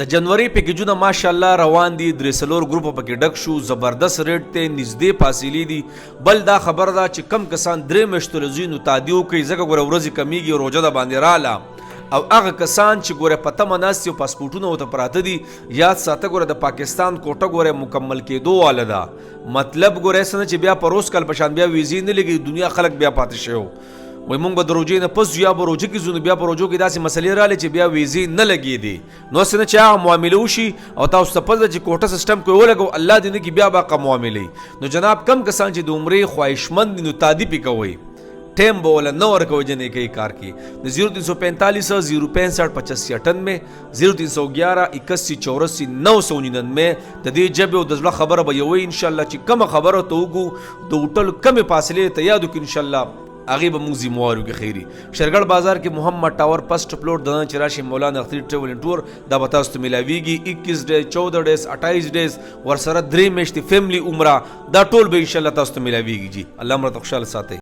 د جنوري پیکیجونه ماشاءالله روان دي، درې څلور ګروپه پکې ډک شو، زبردست ریټ ته نږدې فاصلې دي. بل دا خبر ده چې کم کسان 3 میاشتو له زوی نو تادیو کوي، ځکه ګوره ورځې کمیږي روژه د باندې راله، او هغه کسان چې ګوره په تمه ناست دي او پاسپورټونه ورته پراته دي، یاد ساته ګوره د پاکستان کوټه ګوره مکمل کېدو واله ده. مطلب ګوره څه نه چې بیا په روز کال په شان بیا ویزې نه لګي، دنیا خلک بیا پاتې شوی وای مونږ به د روژې نه پس یا به روژه کې ځو، نو بیا په روژو کې داسې مسلې راغلې چې بیا ویزې نه لګېدې، نو هسې نه چې هغه معامله وشي او تاسو ته پته ده چې کوټه سیسټم کې ولګو، الله دې نه کړي بیا به هغه معاملې. نو جناب کم کسان چې د عمرې خواهشمند دي نو تادي پې کوئ، ټیم به وله نه ورکوئ جنې کوي کار کې. د 0345 065 8598 0311 81 84 999 د دې ژبې او د زړه خبره به یوئ انشاءالله، چې کومه خبره ته وګو د هوټل کمې فاصلې ته یاد وکړو انشاءالله هغې به موږ ذموار وکړو. خیري شرګړ بازار کې محمد ټاور فرسټ فلور دننه چې راشي مولانا اختر ټریول اینډ ټور، دا به تاسو ته میلاویږي. 21 ډیز 14 ډیز 28 ډیز ورسره 3 میاشتې فیملی عمره، دا ټول به انشاءالله تاسو ته میلاویږي. جی الله مو خوشحاله ساتي.